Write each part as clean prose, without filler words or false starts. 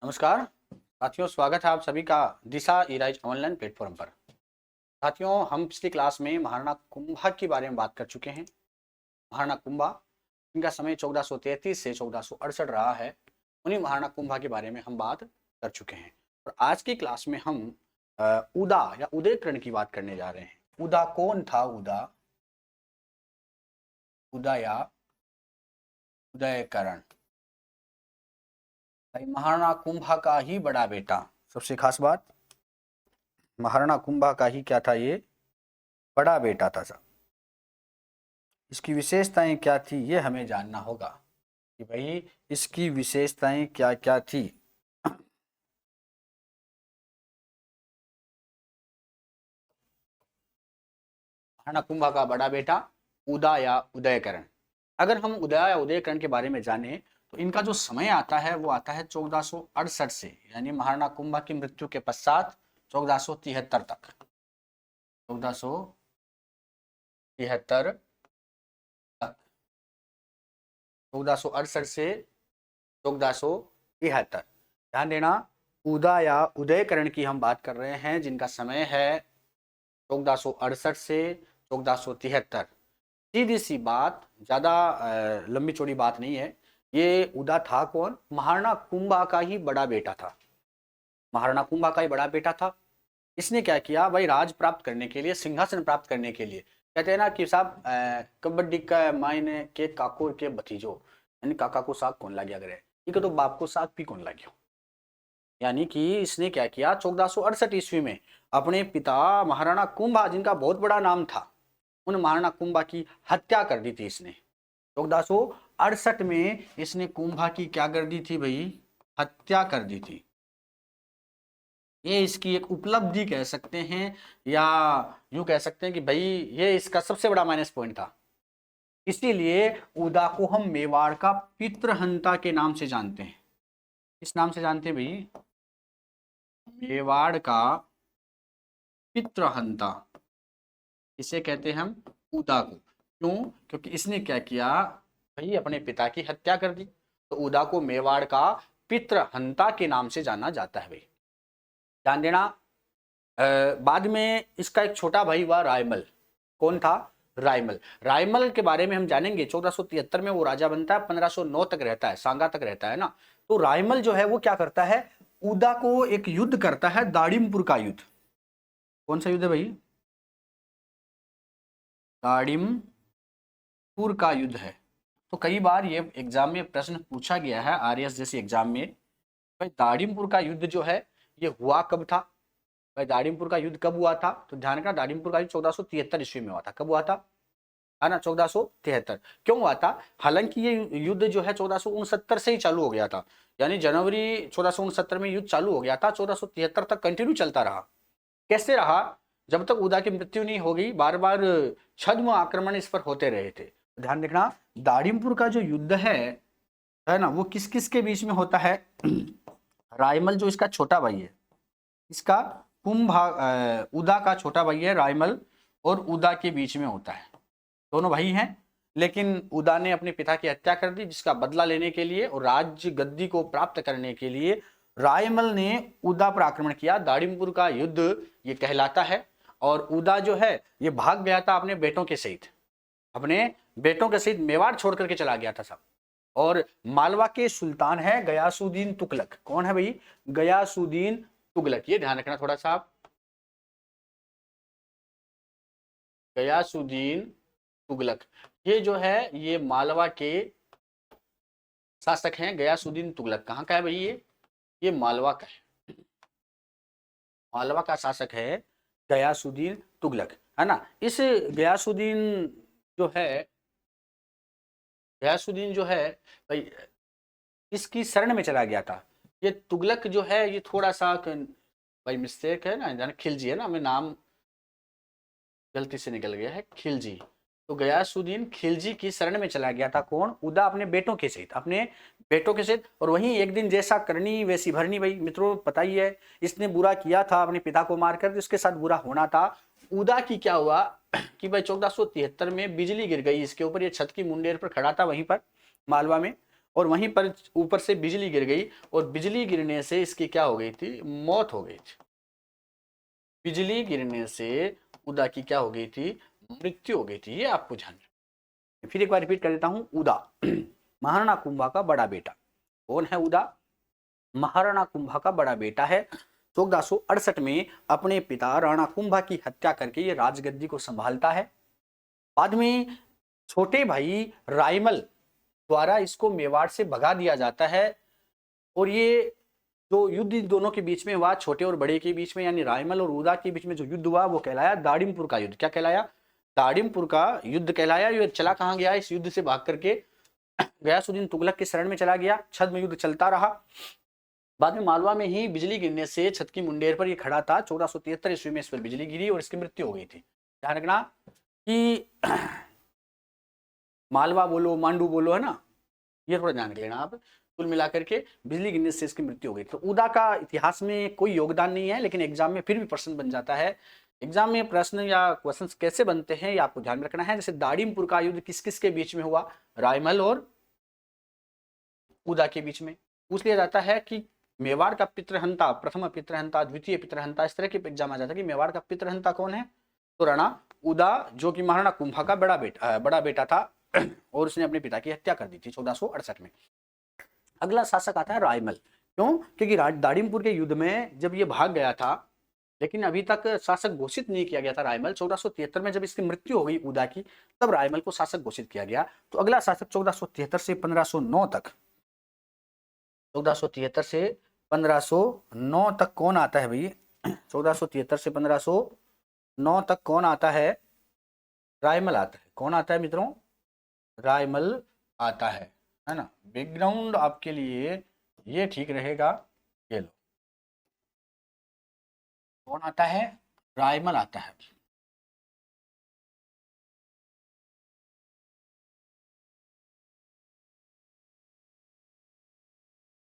नमस्कार साथियों, स्वागत है आप सभी का दिशा ईराइज ऑनलाइन प्लेटफॉर्म पर। साथियों, हम पिछली क्लास में महाराणा कुंभा के बारे में बात कर चुके हैं। महाराणा कुंभा, इनका समय 1433 से 1468 रहा है। उन्हीं महाराणा कुंभा के बारे में हम बात कर चुके हैं और आज की क्लास में हम उदा या उदयकरण की बात करने जा रहे हैं। उदा कौन था? उदा या उदयकरण भाई महाराणा कुंभा का ही बड़ा बेटा। सबसे खास बात, महाराणा कुंभा का ही क्या था? ये बड़ा बेटा था साहब। इसकी विशेषताएं क्या थी ये हमें जानना होगा कि भाई इसकी विशेषताएं क्या क्या थी। महाराणा कुंभा का बड़ा बेटा उदा या उदयकरण। अगर हम उदय या उदयकरण के बारे में जाने तो इनका जो समय आता है वो आता है 1468 से, यानी महाराणा कुंभा की मृत्यु के पश्चात 1473 तक। 1473 तक, 1468 से 1473। ध्यान देना, उदा या उदयकरण की हम बात कर रहे हैं जिनका समय है 1468 से 1473। सीधी सी बात, ज्यादा लंबी चौड़ी बात नहीं है। ये उदा था कौन? महाराणा कुंभा का ही बड़ा बेटा था। महाराणा कुंभा का ही बड़ा बेटा था। इसने क्या किया भाई? राज प्राप्त करने के लिए, सिंहासन प्राप्त करने के लिए, कहते हैं ना कि साहब कबड्डी का मायने के काकोर के भतीजो, यानी काका को साग कौन ला गया करे, ये तो बाप को साग भी कौन ला गया। यानी कि इसने क्या किया, 1468 ईस्वी में अपने पिता महाराणा कुंभा, जिनका बहुत बड़ा नाम था, उन महाराणा कुंभा की हत्या कर दी थी इसने। 1468 में इसने कुंभा की क्या कर दी थी भाई? हत्या कर दी थी। ये इसकी एक उपलब्धि कह सकते हैं, या यूं कह सकते हैं कि भाई ये इसका सबसे बड़ा माइनस पॉइंट था। इसीलिए उदा को हम मेवाड़ का पितृहंता के नाम से जानते हैं। किस नाम से जानते हैं भाई? मेवाड़ का पितृहंता। इसे कहते हैं हम उदा को। क्यों? क्योंकि इसने क्या किया भाई? अपने पिता की हत्या कर दी। तो उदा को मेवाड़ का पितृहंता के नाम से जाना जाता है भाई। ध्यान देना, बाद में इसका एक छोटा भाई हुआ रायमल। कौन था? रायमल। रायमल के बारे में हम जानेंगे। 1473 में वो राजा बनता है, 1509 तक रहता है, सांगा तक रहता है ना। तो रायमल जो है वो क्या करता है? उदा को एक युद्ध करता है, दाड़िमपुर का युद्ध। कौन सा युद्ध है भाई? दाड़िमपुर का युद्ध है। तो कई बार ये एग्जाम में प्रश्न पूछा गया है, आरएस जैसी एग्जाम में, भाई दाड़िमपुर का युद्ध जो है ये हुआ कब था? भाई दाड़िमपुर का युद्ध कब हुआ था? तो ध्यान रखना, दाड़िमपुर का युद्ध 1473 ईस्वी में हुआ था। कब हुआ था? है ना, 1473। क्यों हुआ था? हालांकि ये युद्ध जो है 1469 से ही चालू हो गया था, यानी जनवरी 1469 में युद्ध चालू हो गया था, 1473 तक कंटिन्यू चलता रहा। कैसे रहा? जब तक उदा की मृत्यु नहीं हो गई, बार बार छद्म आक्रमण इस पर होते रहे थे। ध्यान देखना, दाड़िमपुर का जो युद्ध है ना, वो किस किस के बीच में होता है? रायमल जो इसका छोटा भाई है, इसका उदा का छोटा भाई है रायमल, और उदा के बीच में होता है। दोनों भाई हैं, लेकिन उदा ने अपने पिता की हत्या कर दी, जिसका बदला लेने के लिए और राज्य गद्दी को प्राप्त करने के लिए रायमल ने उदा पर आक्रमण किया। दाड़िमपुर का युद्ध ये कहलाता है। और उदा जो है ये भाग गया था अपने बेटों के सहित, अपने बेटों के सहित मेवाड़ छोड़ करके चला गया था सब। और मालवा के सुल्तान है गयासुद्दीन तुगलक। कौन है भाई? गयासुद्दीन तुगलक। ये ध्यान रखना थोड़ा सा। गयासुद्दीन तुगलक ये जो है ये मालवा के शासक हैं। गयासुद्दीन तुगलक कहाँ का है भाई? ये मालवा का है। मालवा का शासक है गयासुद्दीन तुगलक, है ना। इस गयासुद्दीन जो है, गयासुद्दीन जो है भाई इसकी शरण में चला गया था। ये तुगलक जो है ये थोड़ा सा भाई मिस्टेक है ना, जाने खिलजी है ना, हमें नाम गलती से निकल गया है, खिलजी। तो गयासुद्दीन खिलजी की शरण में चला गया था। कौन? उदा अपने बेटों के सहित, अपने बेटों के सहित। और वहीं एक दिन जैसा करनी वैसी भरनी, भाई मित्रों पता ही है, इसने बुरा किया था अपने पिता को मारकर, तो इसके साथ बुरा होना था। उदा की क्या हुआ कि भाई 1473 में बिजली गिर गई इसके ऊपर। ये छत की मुंडेर पर खड़ा था वहीं पर मालवा में, और वहीं पर ऊपर से बिजली गिर गई और बिजली गिरने से इसकी क्या हो गई थी, मौत हो गई थी। बिजली गिरने से उदा की क्या हो गई थी, मृत्यु हो गई थी। ये आपको ध्यान रखना। फिर एक बार रिपीट कर देता हूं, उदा महाराणा कुंभा का बड़ा बेटा। कौन है उदा? महाराणा कुंभा का बड़ा बेटा है। 1468 में अपने पिता राणा कुंभा की हत्या करके ये राजगद्दी को संभालता है। बाद में छोटे भाई रायमल द्वारा इसको मेवाड़ से भगा दिया जाता है। और ये जो युद्ध दोनों के बीच में हुआ, छोटे और बड़े के बीच में, यानी रायमल और उदा के बीच में जो युद्ध हुआ वो कहलाया दाड़िमपुर का युद्ध। क्या कहलाया? दाड़िमपुर का युद्ध कहलाया। ये चला कहां गया? इस युद्ध से भाग करके गयासुद्दीन तुगलक के शरण में चला गया। छद में युद्ध चलता रहा। बाद में मालवा में ही बिजली गिरने से छत की मुंडेर पर ये खड़ा था। 1473 ईस्वी में इस पर बिजली गिरी और इसकी मृत्यु हो गई थी। ध्यान रखना कि मालवा बोलो, मांडू बोलो, है ना, ये थोड़ा ध्यान रख लेना आप। कुल मिलाकर के बिजली गिरने से इसकी मृत्यु हो गई। तो उदा का इतिहास में कोई योगदान नहीं है, लेकिन एग्जाम में फिर भी प्रश्न बन जाता है। एग्जाम में प्रश्न या क्वेश्चन कैसे बनते हैं ये आपको ध्यान में रखना है। जैसे दाड़िमपुर का युद्ध किस किस के बीच में हुआ? रायमल और उदा के बीच में। पूछ लिया जाता है कि मेवाड़ का पितृहंता, प्रथम पितृहंता, द्वितीय पितृहंता, इस तरह के एग्जाम आ जाता है कि मेवाड़ का पितृहंता कौन है? तो राणा उदा, जो कि महाराणा कुंभा का बड़ा बेटा था और उसने अपने पिता की हत्या कर दी थी 1468 में। अगला शासक आता है रायमल। क्यों? क्योंकि दाड़िमपुर के युद्ध में जब ये भाग गया था, लेकिन अभी तक शासक घोषित नहीं किया गया था रायमल। 1473 में जब इसकी मृत्यु हो गई उदा की, तब रायमल को शासक घोषित किया गया। तो अगला शासक 1473 से 1509 तक, 1473 से 1509 तक कौन आता है भाई? 1473 से 1509 तक कौन आता है? रायमल आता है। कौन आता है मित्रों? रायमल आता है ना। बैकग्राउंड आपके लिए ये ठीक रहेगा। ये लो, कौन आता है? रायमल आता है।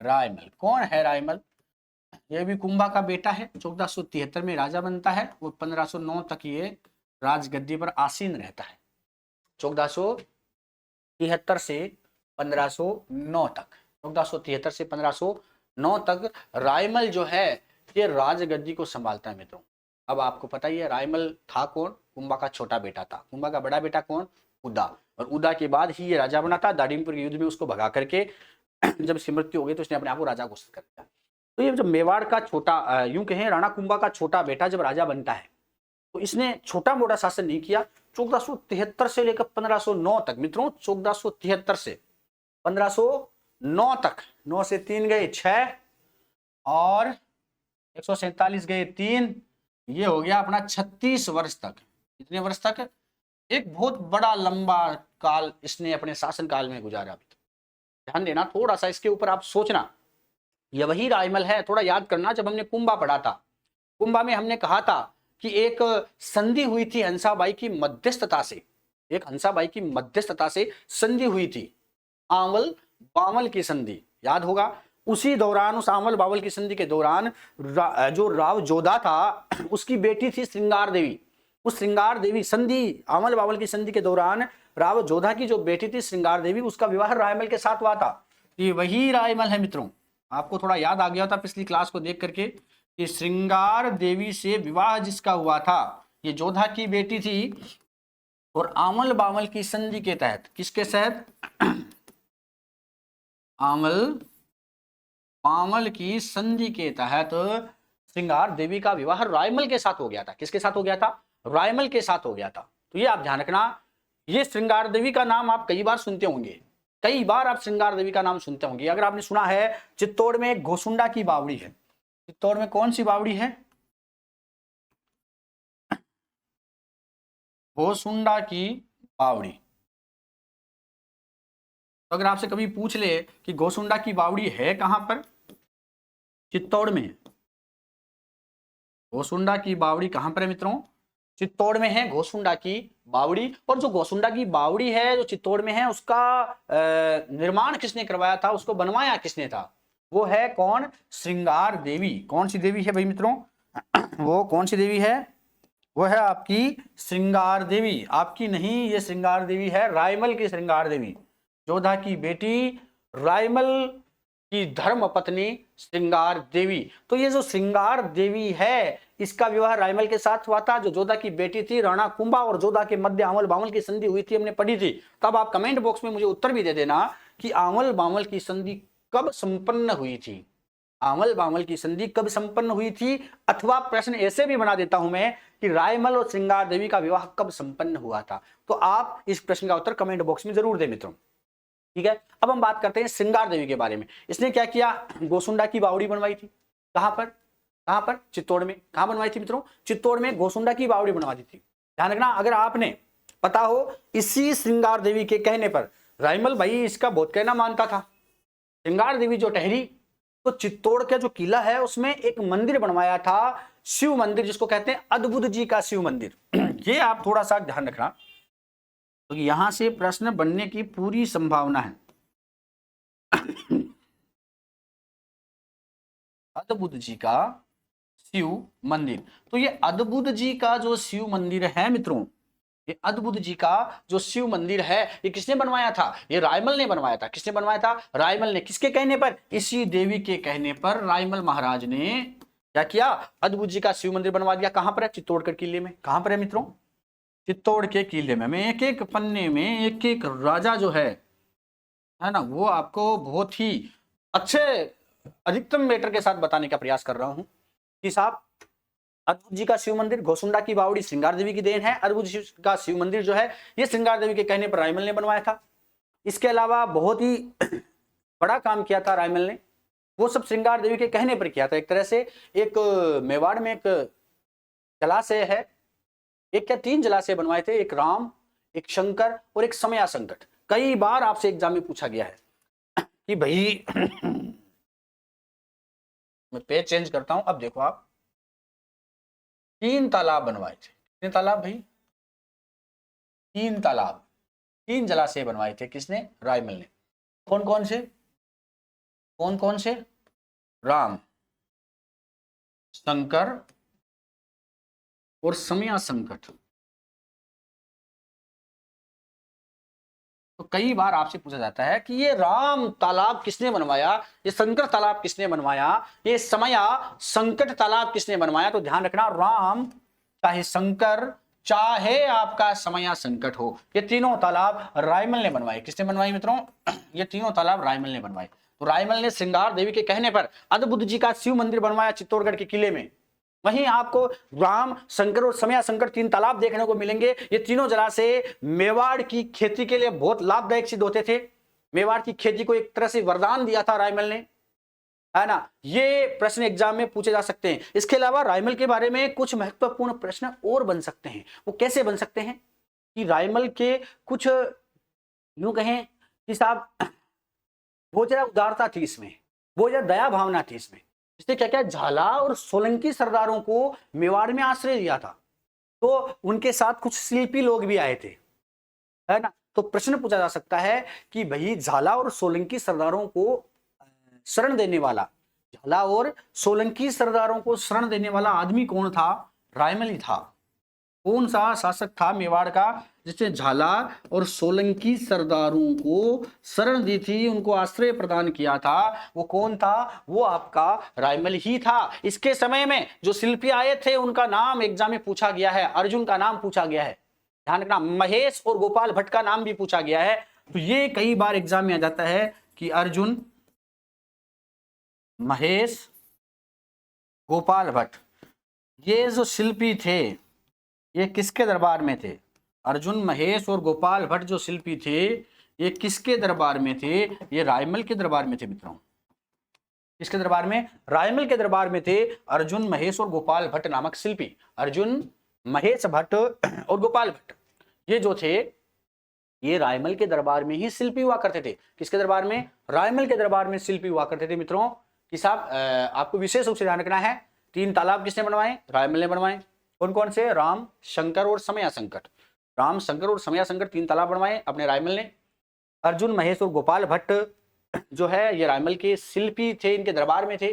रायमल कौन है? रायमल ये भी कुंभा का बेटा है। 1473 में राजा बनता है और 1509 तक ये राजगद्दी पर आसीन रहता है। 1473 से 1509 तक, 1473 से 1509 तक रायमल जो है ये राजगद्दी को संभालता है मित्रों। अब आपको पता ही है रायमल था कौन? कुंभा का छोटा बेटा था। कुंभा का बड़ा बेटा कौन? उदा। और उदा के बाद ही ये राजा बना था। दाड़िमपुर के युद्ध में उसको भगा करके जब इसकी मृत्यु हो गई तो उसने अपने आप को राजा घोषित कर दिया। तो ये जब मेवाड़ का छोटा, यूं कहें राणा कुंभा का छोटा बेटा जब राजा बनता है तो इसने छोटा मोटा शासन नहीं किया। 1473 से लेकर 1509 तक मित्रों, 1473 से 1509 तक, 9 से 3 गए 6 और 147 गए 3, ये हो गया अपना 36 वर्ष तक। कितने वर्ष तक? एक बहुत बड़ा लंबा काल इसने अपने शासन काल में गुजारा। ध्यान देना थोड़ा सा इसके ऊपर, आप सोचना ये वही रायमल है। थोड़ा याद करना, जब हमने कुंभा पढ़ा था, कुंभा में हमने कहा था कि एक संधि हुई थी हंसाबाई की मध्यस्थता से, एक हंसाबाई की मध्यस्थता से संधि हुई थी, आंवल बावल की संधि, याद होगा। उसी दौरान, उस आंवल बावल की संधि के दौरान जो राव जोधा था उसकी बेटी थी श्रृंगार देवी। उस श्रृंगार देवी संधि, आंवल बावल की संधि के दौरान राव जोधा की जो बेटी थी श्रृंगार देवी, उसका विवाह रायमल के साथ हुआ था। ये वही रायमल है मित्रों। आपको थोड़ा याद आ गया था पिछली क्लास को देख करके कि श्रृंगार देवी से विवाह जिसका हुआ था, ये जोधा की बेटी थी। और आंवल बावल की संधि के तहत, किसके तहत? आंवल बावल की संधि के तहत श्रृंगार देवी का विवाह रायमल के साथ हो गया था। किसके साथ हो गया था? रायमल के साथ हो गया था। तो ये आप ध्यान रखना, ये श्रृंगार देवी का नाम आप कई बार सुनते होंगे, कई बार आप श्रृंगार देवी का नाम सुनते होंगे। अगर आपने सुना है चित्तौड़ में एक घोसुंडा की बावड़ी है, चित्तौड़ में कौन सी बावड़ी है? घोसुंडा की बावड़ी। तो अगर आपसे कभी पूछ ले कि घोसुंडा की बावड़ी है कहां पर? चित्तौड़ में। घोसुंडा की बावड़ी कहां पर है मित्रों? चित्तौड़ में है घोसुंडा की बावड़ी। और जो घोसुंडा की बावड़ी है जो चित्तौड़ में है, उसका निर्माण किसने करवाया था, उसको बनवाया किसने था? वो है कौन? श्रृंगार देवी। कौन सी देवी है भाई मित्रों? वो कौन सी देवी है? वो है आपकी श्रृंगार देवी। आपकी नहीं, ये श्रृंगार देवी है रायमल की श्रृंगार देवी, जोधा की बेटी रायमल की धर्म पत्नी श्रृंगार देवी। तो ये जो श्रृंगार देवी है, इसका विवाह रायमल के साथ हुआ था, जो जोधा की बेटी थी। राणा कुंभा और जोधा के मध्य आंवल बांवल की संधि हुई थी, हमने पढ़ी थी। तब आप कमेंट बॉक्स में मुझे उत्तर भी दे देना कि आंवल बांवल की संधि कब संपन्न हुई थी। आंवल बांवल की संधि कब संपन्न हुई थी, अथवा प्रश्न ऐसे भी बना देता हूं मैं कि रायमल और श्रृंगार देवी का विवाह कब संपन्न हुआ था। तो आप इस प्रश्न का उत्तर कमेंट बॉक्स में जरूर दें मित्रों। ठीक है, अब हम बात करते हैं श्रृंगार देवी के बारे में। इसने क्या किया, गोसुंडा की बावड़ी बनवाई थी। कहां पर चित्तौड़ में। कहां बनवाई थी मित्रों, चित्तौड़ में गोसुंडा की बावड़ी बनवा दी थी। ध्यान रखना, अगर आपने पता हो, इसी श्रृंगार देवी के कहने पर रायमल भाई इसका बहुत कहना मानता था। श्रृंगार देवी जो ठहरी, तो चित्तौड़ का जो किला है उसमें एक मंदिर बनवाया था, शिव मंदिर, जिसको कहते हैं अद्भुत जी का शिव मंदिर। ये आप थोड़ा सा ध्यान रखना, तो यहां से प्रश्न बनने की पूरी संभावना है। अद्भुत जी का शिव मंदिर। तो ये अद्भुत जी का जो शिव मंदिर है मित्रों, ये अद्भुत जी का जो शिव मंदिर है, ये किसने बनवाया था, ये रायमल ने बनवाया था। किसने बनवाया था, रायमल ने। किसके कहने पर, इसी देवी के कहने पर रायमल महाराज ने क्या किया, अद्भुत जी का शिव मंदिर बनवा दिया। कहां पर है, चित्तौड़गढ़ किले में। कहां पर है मित्रों, चित्तौड़ के किले में। मैं एक एक पन्ने में एक एक राजा जो है ना, वो आपको बहुत ही अच्छे अधिकतम मैटर के साथ बताने का प्रयास कर रहा हूं कि साहब, अद्भुत जी का शिव मंदिर, गोसुंडा की बावड़ी श्रृंगार देवी की देन है। अद्भुत जी का शिव मंदिर जो है, ये श्रृंगार देवी के कहने पर रायमल ने बनवाया था। इसके अलावा बहुत ही बड़ा काम किया था रायमल ने, वो सब श्रृंगार देवी के कहने पर किया था। एक तरह से एक मेवाड़ में एक जलाशय है, एक क्या 3 जलाशय बनवाए थे, एक राम, एक शंकर और एक समया संकट। कई बार आपसे एग्जाम में पूछा गया है कि भाई मैं पेज चेंज करता हूं। अब देखो आप, 3 तालाब बनवाए थे। कितने तालाब भाई, 3 तालाब, 3 जलाशय बनवाए थे। किसने, रायमल ने। कौन कौन से, कौन कौन से, राम, शंकर और समया संकट। तो कई बार आपसे पूछा जाता है कि ये राम तालाब किसने बनवाया, ये शंकर तालाब किसने बनवाया, ये समया संकट तालाब किसने बनवाया। तो ध्यान रखना, राम चाहे शंकर चाहे आपका समया संकट हो, ये तीनों तालाब रायमल ने बनवाए। किसने बनवाई मित्रों, ये तीनों तालाब रायमल ने बनवाए। तो रायमल ने श्रृंगार देवी के कहने पर अद्भुत जी का शिव मंदिर बनवाया चित्तौड़गढ़ के किले में। वहीं आपको राम, शंकर और समया संकट 3 तालाब देखने को मिलेंगे। ये तीनों जलाशय मेवाड़ की खेती के लिए बहुत लाभदायक सिद्ध होते थे। मेवाड़ की खेती को एक तरह से वरदान दिया था रायमल ने, है ना। ये प्रश्न एग्जाम में पूछे जा सकते हैं। इसके अलावा रायमल के बारे में कुछ महत्वपूर्ण प्रश्न और बन सकते हैं। वो कैसे बन सकते हैं कि रायमल के कुछ यूं कहें कि साहब बहुत ज्यादा उदारता थी इसमें, बहुत ज्यादा दया भावना थी इसमें। इसने क्या क्या, झाला और सोलंकी सरदारों को मेवाड़ में आश्रय दिया था। तो उनके साथ कुछ शिल्पी लोग भी आए थे, है ना। तो प्रश्न पूछा जा सकता है कि भाई झाला और सोलंकी सरदारों को शरण देने वाला, झाला और सोलंकी सरदारों को शरण देने वाला आदमी कौन था, रायमल ही था। कौन सा शासक था मेवाड़ का जिसने झाला और सोलंकी सरदारों को शरण दी थी, उनको आश्रय प्रदान किया था, वो कौन था, वो आपका रायमल ही था। इसके समय में जो शिल्पी आए थे उनका नाम एग्जाम में पूछा गया है, अर्जुन का नाम पूछा गया है। ध्यान रखना, महेश और गोपाल भट्ट का नाम भी पूछा गया है। तो ये कई बार एग्जाम में आ जाता है कि अर्जुन, महेश, गोपाल भट्ट, ये जो शिल्पी थे ये किसके दरबार में थे। अर्जुन, महेश और गोपाल भट्ट जो शिल्पी थे ये किसके दरबार में थे, ये रायमल के दरबार में थे मित्रों। किसके दरबार में, रायमल के दरबार में थे अर्जुन, महेश और गोपाल भट्ट नामक शिल्पी। अर्जुन, महेश भट्ट और गोपाल भट्ट ये जो थे ये रायमल के दरबार में ही शिल्पी हुआ करते थे। किसके दरबार में, रायमल के दरबार में शिल्पी हुआ करते थे मित्रों। कि साहब आपको विशेष रूप से ध्यान रखना है, 3 तालाब किसने बनवाए, रायमल ने बनवाए। कौन कौन से, राम, शंकर और समया संकट। राम, शंकर और समया संकट 3 तालाब बनवाए अपने रायमल ने। अर्जुन, महेश और गोपाल भट्ट जो है ये रायमल के शिल्पी थे, इनके दरबार में थे।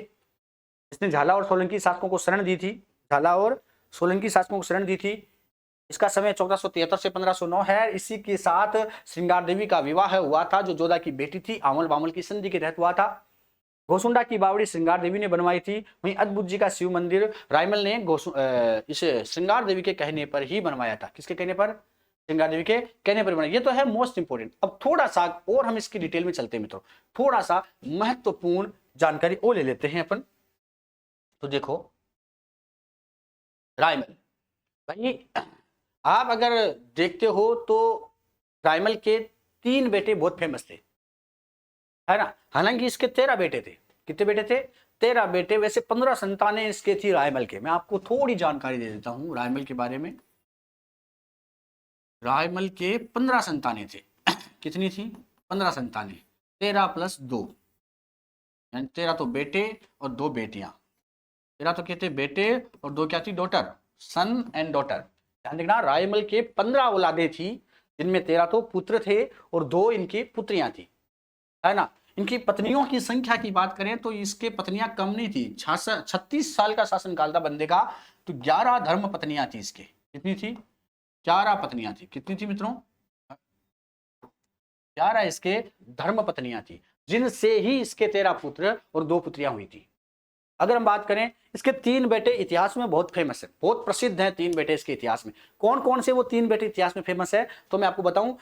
इसने झाला और सोलंकी शासकों को शरण दी थी, झाला और सोलंकी शासकों को शरण दी थी। इसका समय 1473 से 1509 है। इसी के साथ श्रृंगार देवी का विवाह हुआ था, जो जोधा की बेटी थी। आमल बामल की संधि के तहत हुआ था। गोसुंडा की बावड़ी श्रृंगार देवी ने बनवाई थी। वहीं अद्भुत जी का शिव मंदिर रायमल ने इसे श्रृंगार देवी के कहने पर ही बनवाया था। किसके कहने पर? श्रृंगार देवी के कहने पर बनाया। ये तो है मोस्ट इंपोर्टेंट। अब थोड़ा सा और हम इसकी डिटेल में चलते हैं मित्रों, थोड़ा सा महत्वपूर्ण जानकारी और ले लेते हैं अपन। तो देखो रायमल भाई, आप अगर देखते हो तो रायमल के 3 बेटे बहुत फेमस थे, है ना। हालांकि इसके 13 बेटे थे। कितने बेटे थे? 13 बेटे। वैसे 15 संतानें इसके थी रायमल के। मैं आपको थोड़ी जानकारी दे देता हूं रायमल के बारे में। रायमल के 15 संतानें थे। कितनी थी? 15 संतानें। 13 + 2 यानी 13 तो बेटे और 2 बेटियां। 13 तो कहते बेटे और 2 क्या थी? Daughter, son and daughter. ध्यान देखना, रायमल के 15 औलादे थी, जिनमें 13 तो पुत्र थे और 2 इनकी पुत्रियां थी, है ना। इनकी पत्नियों की संख्या की बात करें तो इसके पत्नियां कम नहीं थी। 36 साल का शासनकाल था बंदे का, तो 11 धर्म पत्नियां थी इसके। कितनी थी? 11 पत्नियां थी। कितनी थी मित्रों? 11 इसके धर्म पत्नियां थी, जिनसे ही इसके 13 पुत्र और 2 पुत्रियां हुई थी। अगर हम बात करें, इसके 3 बेटे इतिहास में बहुत फेमस है, बहुत प्रसिद्ध हैं 3 बेटे इसके इतिहास में। कौन कौन से वो 3 बेटे इतिहास में फेमस है, तो मैं आपको बताऊं।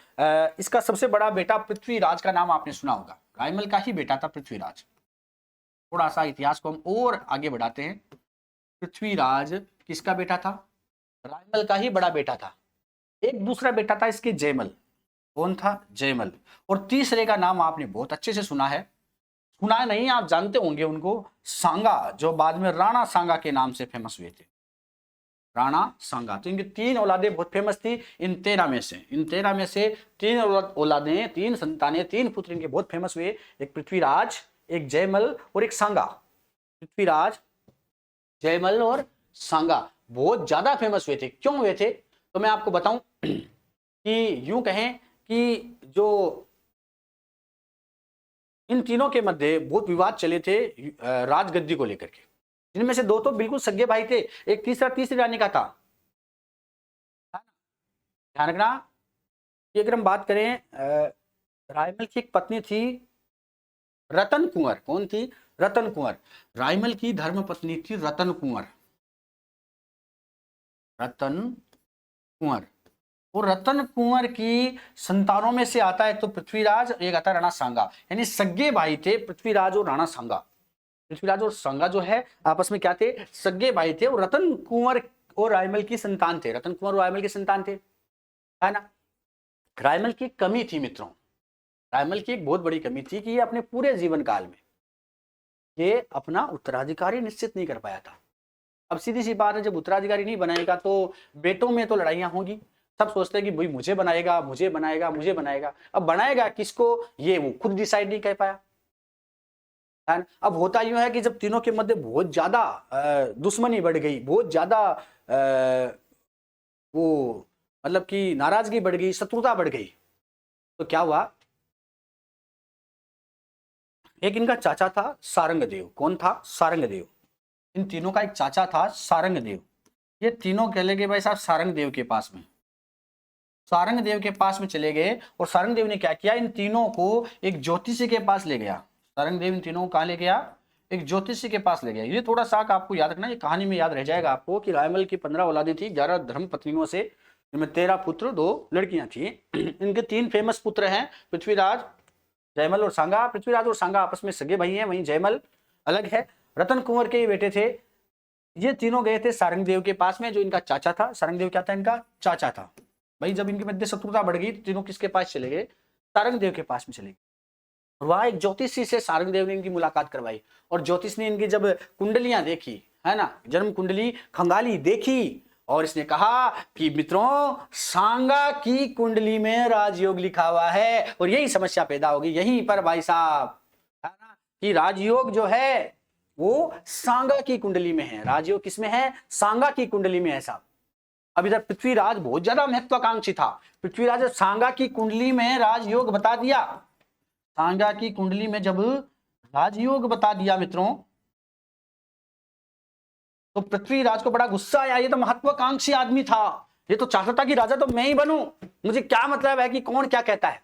इसका सबसे बड़ा बेटा पृथ्वीराज का नाम आपने सुना होगा। रायमल का ही बेटा था पृथ्वीराज। थोड़ा सा इतिहास को हम और आगे बढ़ाते हैं। पृथ्वीराज किसका बेटा था? रायमल का ही बड़ा बेटा था। एक दूसरा बेटा था इसके जयमल। कौन था? जयमल। और तीसरे का नाम आपने बहुत अच्छे से सुना है, सुना नहीं, आप जानते होंगे उनको, सांगा, जो बाद में राणा सांगा के नाम से फेमस हुए थे। राणा सांगा। तो इनकी 3 औलादें बहुत फेमस थी। इन 13 में से 3 औलादें, 3 संतानें, 3 पुत्र इनके बहुत फेमस हुए। एक पृथ्वीराज, एक जयमल और एक सांगा। पृथ्वीराज, जयमल और सांगा बहुत ज्यादा फेमस हुए थे। क्यों हुए थे? तो मैं आपको बताऊं कि यूं कहें कि जो इन तीनों के मध्य बहुत विवाद चले थे राजगद्दी को लेकर के, जिनमें से 2 तो बिल्कुल सगे भाई थे, एक तीसरी रानी का था। ध्यान रखना कि अगर हम बात करें, रायमल की एक पत्नी थी रतन कुंवर। कौन थी? रतन कुंवर। रायमल की धर्म पत्नी थी रतन कुंवर। रतन कुंवर। और रतन कुंवर की संतानों में से आता है तो पृथ्वीराज, एक आता है राणा सांगा। यानी सगे भाई थे पृथ्वीराज और राणा सांगा। पृथ्वीराज और सांगा जो है आपस में क्या थे? सगे भाई थे। और रतन कुंवर और रायमल की संतान थे। रतन कुंवर और रायमल की संतान थे, है ना। रायमल की कमी थी मित्रों, रायमल की एक बहुत बड़ी कमी थी कि ये अपने पूरे जीवन काल में ये अपना उत्तराधिकारी निश्चित नहीं कर पाया था। अब सीधी सी बात है, जब उत्तराधिकारी नहीं बनाएगा तो बेटों में तो लड़ाइयां होंगी। सब सोचते हैं कि भाई मुझे बनाएगा, मुझे बनाएगा, मुझे बनाएगा। अब बनाएगा किसको, ये वो खुद डिसाइड नहीं कर पाया। अब होता यूं है कि जब तीनों के मध्य बहुत ज्यादा दुश्मनी बढ़ गई, बहुत ज्यादा वो मतलब कि नाराजगी बढ़ गई, शत्रुता बढ़ गई, तो क्या हुआ, एक इनका चाचा था सारंगदेव। कौन था? सारंगदेव। इन तीनों का एक चाचा था सारंगदेव। ये तीनों कह लगे भाई साहब सारंगदेव के पास में, सारंगदेव के पास में चले गए। और सारंगदेव ने क्या किया, इन तीनों को एक ज्योतिषी के पास ले गया। सारंगदेव इन तीनों को कहाँ ले गया? एक ज्योतिषी के पास ले गया। ये थोड़ा सा आपको याद रखना, ये कहानी में याद रह जाएगा आपको कि रायमल की 15 औलादें थी, 11 धर्म पत्नियों से, जिनमें 13 पुत्र 2 लड़कियां थी। इनके 3 फेमस पुत्र हैं, पृथ्वीराज, जयमल और सांगा। पृथ्वीराज और सांगा आपस में सगे भाई हैं, वहीं जयमल अलग है। रतन कुंवर के बेटे थे। ये तीनों गए थे सारंगदेव के पास में, जो इनका चाचा था। सारंगदेव क्या था? इनका चाचा था। भाई जब इनके मध्य शत्रुता बढ़ गई, तीनों किसके पास चले गए? सारंगदेव के पास में चले गए। वहां एक ज्योतिषी से सारंगदेव ने इनकी मुलाकात करवाई। और ज्योतिष ने इनकी जब कुंडलियां देखी, है ना, जन्म कुंडली खंगाली देखी, और इसने कहा कि मित्रों सांगा की कुंडली में राजयोग लिखा हुआ है। और यही समस्या पैदा होगी यहीं पर भाई साहब, है ना, कि राजयोग जो है वो सांगा की कुंडली में है। राजयोग किसमें है? सांगा की कुंडली में है साहब। अब इधर पृथ्वीराज बहुत ज्यादा महत्वाकांक्षी था। पृथ्वीराज सांगा की कुंडली में राजयोग बता दिया। सांगा की कुंडली में जब राजयोग बता दिया मित्रों, तो पृथ्वीराज को बड़ा गुस्सा आया। ये तो महत्वाकांक्षी आदमी था, ये तो चाहता था कि राजा तो मैं ही बनूं, मुझे क्या मतलब है कि कौन क्या कहता है।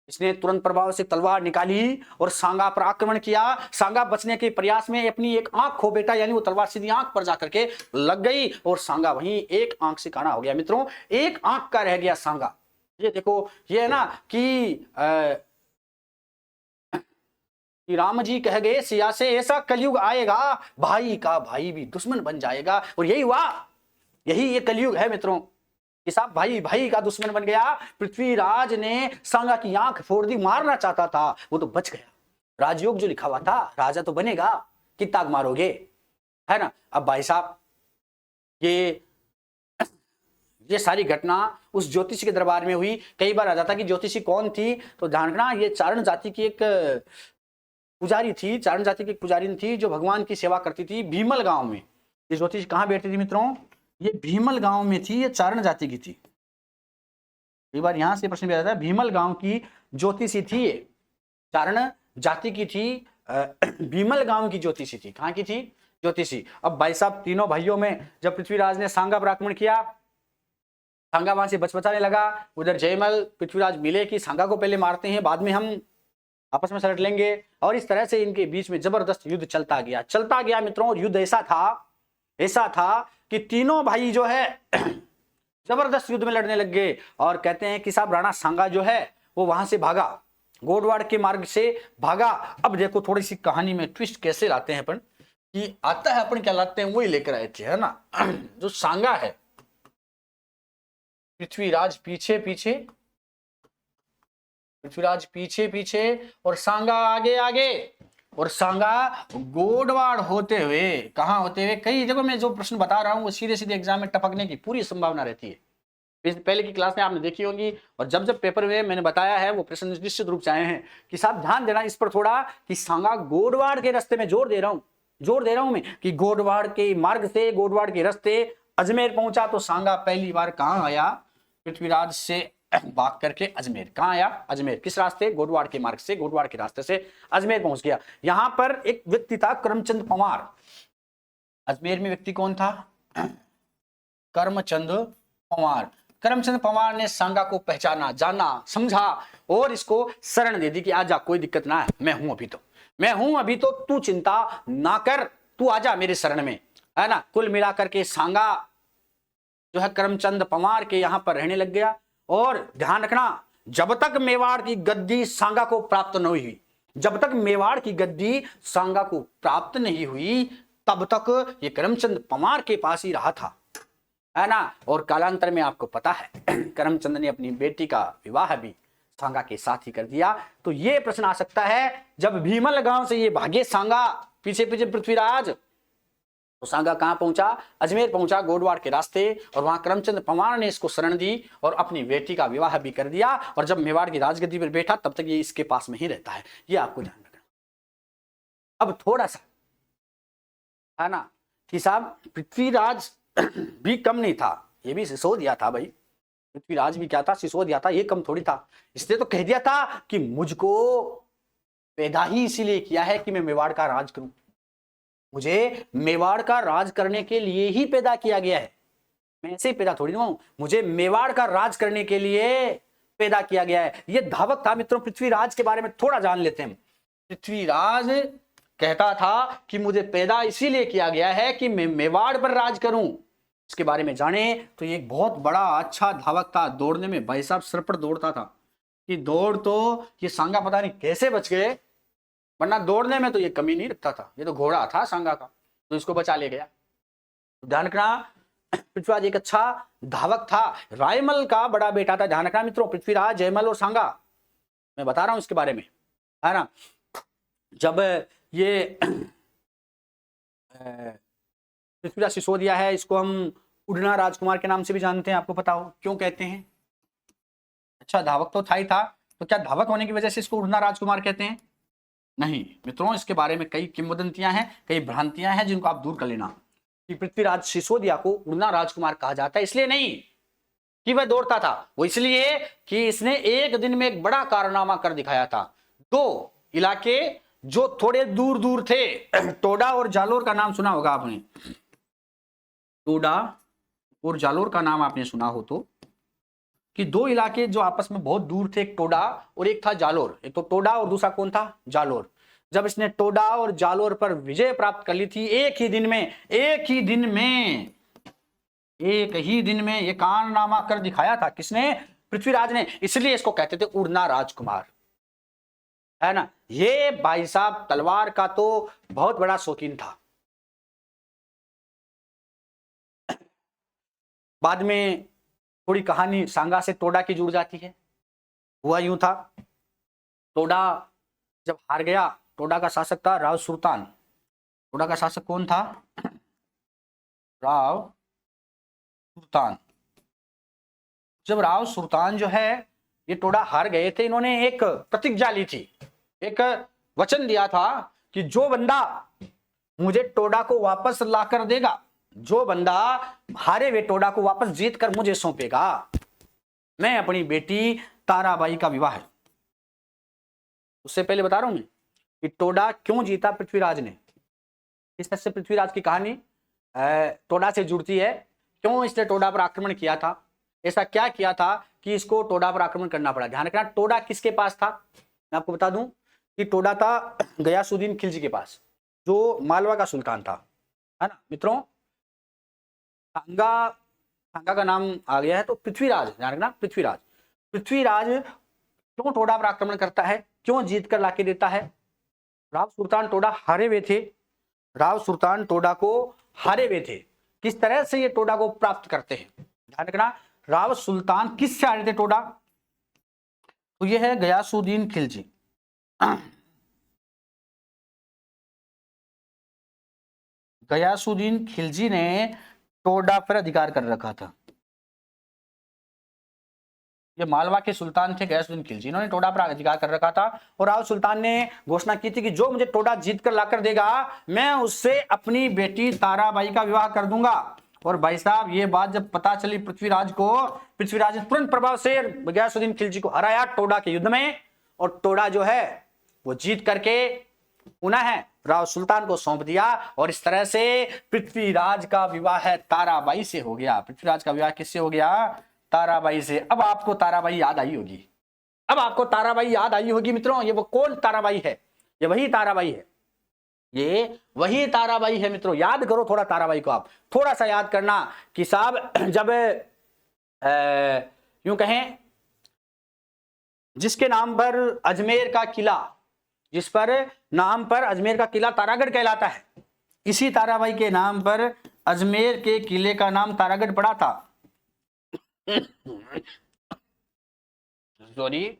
इसने तुरंत प्रभाव से तलवार निकाली और सांगा पर आक्रमण किया। सांगा बचने के प्रयास में अपनी एक आंख खो बैठा, यानी वो तलवार सीधी आंख पर जाकर के लग गई और सांगा वहीं एक आंख से काना हो गया। मित्रों, एक आंख का रह गया सांगा। ये देखो, ये है ना कि राम जी कह गए सिया से, ऐसा कलयुग आएगा भाई का भाई भी दुश्मन बन जाएगा। और यही हुआ, यही ये कलयुग है मित्रों कि साहब भाई भाई का दुश्मन बन गया। पृथ्वीराज ने सांगा की आंख फोड़ दी, मारना चाहता था, वो तो बच गया। राजयोग जो लिखा हुआ था, राजा तो बनेगा, कितना मारोगे, है ना। अब भाई साहब ये सारी घटना उस ज्योतिषी के दरबार में हुई। कई बार आ जाता कि ज्योतिषी कौन थी, तो ध्यान रखना, ये चारण जाति की एक पुजारी थी, चारण जाति की पुजारी थी जो भगवान की सेवा करती थी भीमल गांव में। ये ज्योतिषी कहां बैठती थी मित्रों, ये भीमल गांव में थी, ये चारण जाति की थी। कई बार यहां से प्रश्न भी आता है, भीमल गांव की ज्योतिषी थी, ये चारण जाति की थी, भीमल गांव की ज्योतिषी थी। कहां की थी, ज्योतिषी। अब भाई साहब तीनों भाइयों में जब पृथ्वीराज ने सांगा पर आक्रमण किया, सांगा वहां से बचबचाने लगा। उधर जयमल पृथ्वीराज मिले कि सांगा को पहले मारते हैं, बाद में हम आपस में सलट लेंगे। और इस तरह से इनके बीच में जबरदस्त युद्ध चलता गया मित्रों। और युद्ध ऐसा था कि तीनों भाई जो है जबरदस्त युद्ध में लड़ने लग गए। और कहते हैं कि साहब राणा सांगा जो है वो वहां से भागा, गोडवाड़ के मार्ग से भागा। अब देखो थोड़ी सी कहानी में ट्विस्ट कैसे लाते हैं अपन, कि आता है अपन क्या लाते हैं वही लेकर आए थे, है ना। जो सांगा है, पृथ्वीराज पीछे पीछे और सांगा आगे और सांगा गोडवाड़ होते हुए, कहां होते हुए, कई जगह मैं जो प्रश्न बता रहा हूं वो सीधे सीधे एग्जाम में टपकने की पूरी संभावना रहती है। पहले की क्लास में आपने देखी होगी, और जब पेपर में मैंने बताया है वो प्रश्न निश्चित रूप से आए हैं कि साहब ध्यान देना इस पर थोड़ा, कि सांगा गोडवाड़ के रास्ते में जोर दे रहा हूं मैं कि गोडवाड़ के मार्ग से, गोडवाड़ के रास्ते अजमेर पहुंचा। तो सांगा पहली बार कहां आया, पृथ्वीराज से भाग करके अजमेर। कहां आया, अजमेर। किस रास्ते, गोडवाड़ के मार्ग से, गोडवाड़ के रास्ते से अजमेर पहुंच गया। यहां पर एक व्यक्ति था करमचंद पंवार। अजमेर में व्यक्ति कौन था, करमचंद पंवार। करमचंद पंवार ने सांगा को पहचाना, जाना, समझा और इसको शरण दे दी कि आजा, कोई दिक्कत ना है, मैं हूं अभी तो, तू चिंता ना कर, तू आजा मेरे शरण में, है ना। कुल मिलाकर के सांगा जो है करमचंद पंवार के यहां पर रहने लग गया। और ध्यान रखना, जब तक मेवाड़ की गद्दी सांगा को प्राप्त नहीं हुई, तब तक ये करमचंद पंवार के पास ही रहा था, है ना। और कालांतर में आपको पता है करमचंद ने अपनी बेटी का विवाह भी सांगा के साथ ही कर दिया। तो ये प्रश्न आ सकता है, जब भीमल गांव से ये भागे सांगा पीछे पृथ्वीराज, तो सांगा कहां पहुंचा, अजमेर पहुंचा, गोडवाड़ के रास्ते। और वहां करमचंद पंवार ने इसको शरण दी और अपनी बेटी का विवाह भी कर दिया। और जब मेवाड़ की राजगद्दी पर बैठा तब तक ये इसके पास में ही रहता है, ये आपको ध्यान रखना। अब थोड़ा सा, है ना, कि साहब पृथ्वीराज भी कम नहीं था, ये भी सिसोदिया था भाई। पृथ्वीराज भी क्या था, सिसोदिया था, ये कम थोड़ी था। इसने तो कह दिया था कि मुझको पैदा ही इसीलिए किया है कि मैं मेवाड़ का राज करूं, मुझे मेवाड़ का राज करने के लिए ही पैदा किया गया है, मैं ऐसे ही पैदा थोड़ी ना हूं, मुझे मेवाड़ का राज करने के लिए पैदा किया गया है। ये धावक था मित्रों। पृथ्वीराज के बारे में थोड़ा जान लेते हैं। पृथ्वीराज कहता था कि मुझे पैदा इसीलिए किया गया है कि मैं मेवाड़ पर राज करूं। इसके बारे में जाने तो ये एक बहुत बड़ा अच्छा धावक था। दौड़ने में भाई साहब सर पर दौड़ता था कि दौड़ तो ये सांगा पता नहीं कैसे बच गए, वरना दौड़ने में तो ये कमी नहीं रखता था। ये तो घोड़ा था सांगा का, तो इसको बचा ले गया। तो ध्यान रखना, पृथ्वीराज एक अच्छा धावक था, रायमल का बड़ा बेटा था। ध्यान रखना मित्रों, पृथ्वीराज, जयमल और सांगा, मैं बता रहा हूं इसके बारे में, है ना। जब ये पृथ्वीराज सिसोदिया है, इसको हम उड़ना राजकुमार के नाम से भी जानते हैं, आपको पता हो क्यों कहते हैं। अच्छा धावक तो था ही था, तो क्या धावक होने की वजह से इसको उड़ना राजकुमार कहते हैं? नहीं मित्रों, इसके बारे में कई किंवदंतियां हैं, कई भ्रांतियां हैं, जिनको आप दूर कर लेना। कि पृथ्वीराज सिसोदिया को उड़ना राजकुमार कहा जाता है इसलिए नहीं कि वह दौड़ता था, वो इसलिए कि इसने एक दिन में एक बड़ा कारनामा कर दिखाया था। दो इलाके जो थोड़े दूर दूर थे, टोडा और जालोर का नाम सुना होगा आपने, टोडा और जालोर का नाम आपने सुना हो तो, कि दो इलाके जो आपस में बहुत दूर थे, एक टोडा और एक था जालोर। एक तो टोडा और दूसरा कौन था? जालोर। जब इसने टोडा और जालोर पर विजय प्राप्त कर ली थी एक ही दिन में, एक ही दिन में ये कारनामा कर दिखाया था। किसने? पृथ्वीराज ने। इसलिए इसको कहते थे उड़ना राजकुमार, है ना। ये भाई साहब तलवार का तो बहुत बड़ा शौकीन था। बाद में थोड़ी कहानी सांगा से टोडा की जुड़ जाती है। हुआ यूं था, टोडा जब हार गया, टोडा का शासक था राव सुल्तान। टोडा का शासक कौन था? राव सुल्तान। जब राव सुल्तान जो है ये टोडा हार गए थे, इन्होंने एक प्रतिज्ञा ली थी, एक वचन दिया था कि जो बंदा मुझे टोडा को वापस लाकर देगा, जो बंदा हारे हुए टोडा को वापस जीत कर मुझे सौंपेगा, मैं अपनी बेटी ताराबाई का विवाह है। उससे पहले बता रहा हूं मैं कि टोडा क्यों जीता पृथ्वीराज ने। इस तरह से पृथ्वीराज की कहानी टोडा से जुड़ती है। क्यों इसने टोडा पर आक्रमण किया था, ऐसा क्या किया था कि इसको टोडा पर आक्रमण करना पड़ा। ध्यान रखना, टोडा किसके पास था? मैं आपको बता दूं कि टोडा था गयासुद्दीन खिलजी के पास, जो मालवा का सुल्तान था, है ना मित्रों। सांगा का नाम आ गया है तो पृथ्वीराज, ध्यान रखना, पृथ्वीराज क्यों टोडा पर आक्रमण करता है, क्यों जीत कर लाके देता है? राव सुल्तान टोडा हारे हुए थे, राव सुल्तान टोडा को हारे हुए थे। किस तरह से ये टोडा को प्राप्त करते हैं? ध्यान रखना, राव सुल्तान किससे हारे थे टोडा? तो ये है गयासुद्दीन खिलजी। गयासुद्दीन खिलजी ने टोडा पर अधिकार कर रखा था। ये मालवा के सुल्तान थे गयासुद्दीन खिलजी, इन्होंने टोडा पर अधिकार कर रखा था। और राव सुल्तान ने घोषणा की थी कि जो मुझे टोडा जीत कर लाकर देगा, मैं उससे अपनी बेटी ताराबाई का विवाह कर दूंगा। और भाई साहब ये बात जब पता चली पृथ्वीराज को, पृथ्वीराज ने तुरंत प्रभाव से गयासुद्दीन खिलजी को हराया टोडा के युद्ध में, और टोडा जो है वो जीत करके पुनः राव सुल्तान को सौंप दिया। और इस तरह से पृथ्वीराज का विवाह ताराबाई से हो गया। पृथ्वीराज का विवाह किससे हो गया? ताराबाई से। अब आपको ताराबाई याद आई होगी, अब आपको ताराबाई याद आई होगी मित्रों। ये वो कौन ताराबाई है? ये वही ताराबाई है, ये वही ताराबाई है मित्रों। याद करो थोड़ा ताराबाई को, आप थोड़ा सा याद करना कि साहब जब यूं कहें जिसके नाम पर अजमेर का किला, जिस पर नाम पर अजमेर का किला तारागढ़ कहलाता है, इसी ताराबाई के नाम पर अजमेर के किले का नाम तारागढ़ पड़ा था। सॉरी,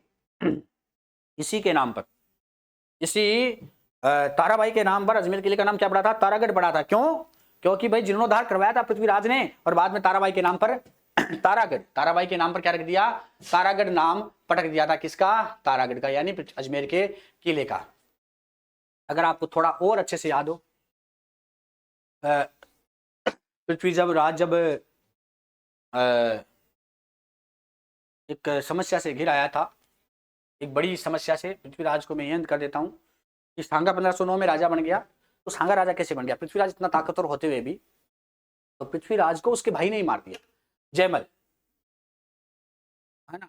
इसी के नाम पर, इसी ताराबाई के नाम पर अजमेर किले का नाम क्या पड़ा था? तारागढ़ पड़ा था। क्यों? क्योंकि भाई जीर्णोद्धार करवाया था पृथ्वीराज ने, और बाद में ताराबाई के नाम पर तारागढ़, ताराबाई के नाम पर क्या रख दिया? तारागढ़ नाम पटक दिया था। किसका? तारागढ़ का, यानी अजमेर के किले का। अगर आपको थोड़ा और अच्छे से याद हो, पृथ्वी जब एक समस्या से घिर आया था, एक बड़ी समस्या से, पृथ्वीराज को मैं यह कर देता हूँ कि सांगा 1509 में राजा बन गया। तो सांगा राजा कैसे बन गया? पृथ्वीराज इतना ताकतवर होते हुए भी तो पृथ्वीराज को उसके भाई ने ही मार दिया, जयमल, है ना।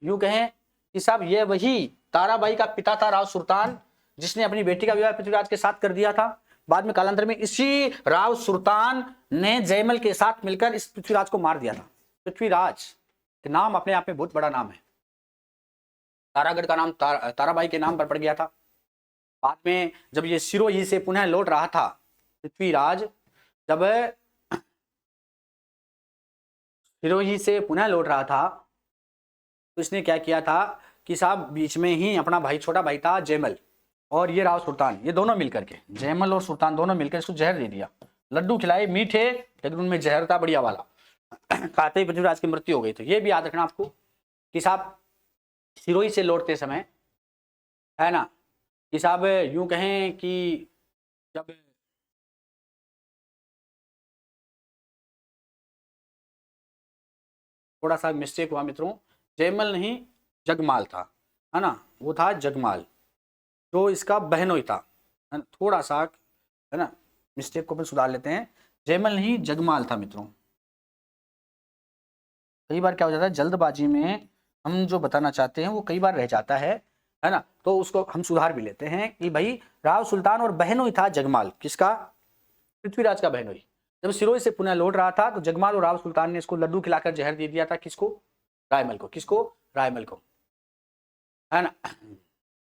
यूं कहें कि साहब ये वही ताराबाई का पिता था राव सुल्तान, जिसने अपनी बेटी का विवाह पृथ्वीराज के साथ कर दिया था। बाद में कालांतर में इसी राव सुल्तान ने जयमल के साथ मिलकर इस पृथ्वीराज को मार दिया था। पृथ्वीराज के नाम अपने आप में बहुत बड़ा नाम है। तारागढ़ का नाम ताराबाई के नाम पर पड़ गया था। बाद में जब ये सिरोही से पुनः लौट रहा था, पृथ्वीराज जब सिरोही से पुनः लौट रहा था, तो इसने क्या किया था कि साहब बीच में ही अपना भाई, छोटा भाई था जयमल, और ये राव सुल्तान, ये दोनों मिलकर के, जयमल और सुल्तान दोनों मिलकर इसको जहर दे दिया। लड्डू खिलाए मीठे, लेकिन उनमें जहर था बढ़िया वाला। खाते ही पृथ्वीराज की मृत्यु हो गई। तो ये भी याद रखना आपको कि साहब सिरोही से लौटते समय, है ना, कि साहब यूं कहें कि जब थोड़ा सा मिस्टेक हुआ मित्रों, जयमल नहीं जगमाल था, है ना, वो था जगमाल, जो इसका बहनोई था, है ना? थोड़ा सा, है ना, मिस्टेक को अपन सुधार लेते हैं। जयमल नहीं जगमाल था मित्रों, कई बार क्या हो जाता है, जल्दबाजी में हम जो बताना चाहते हैं वो कई बार रह जाता है ना, तो उसको हम सुधार भी लेते हैं कि भाई राव सुल्तान और बहनोई था जगमाल, किसका, पृथ्वीराज का बहनोई। जब सिरोही से पुनः लौट रहा था तो जगमाल और राव सुल्तान ने इसको लड्डू खिलाकर जहर दे दिया था, किसको, रायमल को, किसको, रायमल को, है ना।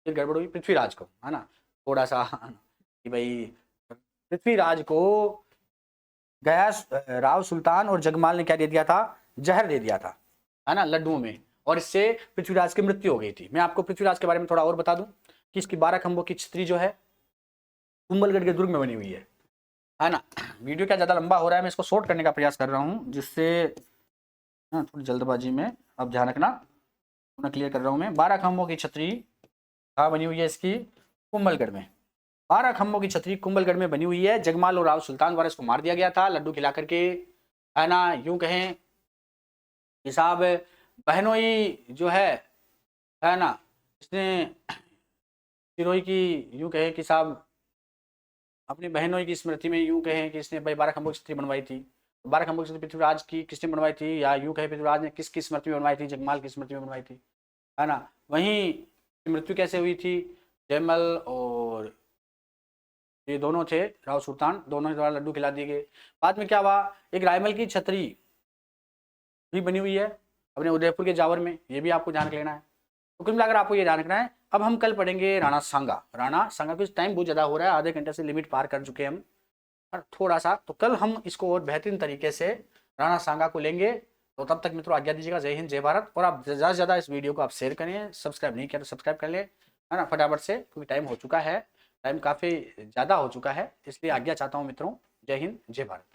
फिर गड़बड़ हुई पृथ्वीराज को, है ना, थोड़ा सा कि भाई पृथ्वीराज को गया राव सुल्तान और जगमाल ने क्या दे दिया था, जहर दे दिया था, है ना, लड्डुओं में, और इससे पृथ्वीराज की मृत्यु हो गई थी। मैं आपको पृथ्वीराज के बारे में थोड़ा और बता दूं कि इसकी 12 खंभों की छतरी जो है कुंभलगढ़ के दुर्ग में बनी हुई है ना। वीडियो क्या ज़्यादा लंबा हो रहा है, मैं इसको शॉर्ट करने का प्रयास कर रहा हूँ, जिससे थोड़ी जल्दबाजी में, अब ध्यान रखना, मैं क्लियर कर रहा हूँ। मैं 12 खंभों की छतरी कहाँ बनी हुई है इसकी, कुंभलगढ़ में। 12 खंभों की छतरी कुंभलगढ़ में बनी हुई है। जगमाल और राव सुल्तान द्वारा इसको मार दिया गया था लड्डू खिला करके, है ना। यूं कहें कि साहब बहनोई जो है ना, इसने सिरोही की, यूं कहें कि साहब अपनी बहनोई की स्मृति में, यूं कहें कि इसने भाई 12 खंभों की छतरी बनवाई थी। 12 खंभों की छतरी पृथ्वीराज की किसने बनवाई थी, या यूं कहे पृथ्वीराज ने किसकी स्मृति में बनवाई थी, जगमाल की स्मृति में बनवाई थी, है ना। वहीं मृत्यु कैसे हुई थी, जयमल और ये दोनों थे, राव सुल्तान, दोनों के द्वारा लड्डू खिला दिए गए। बाद में क्या हुआ, एक रायमल की छतरी भी बनी हुई है अपने उदयपुर के जावर में, ये भी आपको ध्यान लेना है। तो कुल मिलाकर आपको ये ध्यान रखना है। अब हम कल पढ़ेंगे राणा सांगा। राणा सांगा का टाइम बहुत ज़्यादा हो रहा है, आधे घंटे से लिमिट पार कर चुके हैं हम, और थोड़ा सा, तो कल हम इसको और बेहतरीन तरीके से राणा सांगा को लेंगे। तो तब तक मित्रों आज्ञा दीजिएगा। जय हिंद, जय भारत। और आप ज़्यादा से ज़्यादा इस वीडियो को आप शेयर करें, सब्सक्राइब नहीं किया तो सब्सक्राइब कर लें, है ना, फटाफट से, क्योंकि टाइम हो चुका है, टाइम काफ़ी ज़्यादा हो चुका है, इसलिए आज्ञा चाहता हूँ मित्रों। जय हिंद, जय भारत।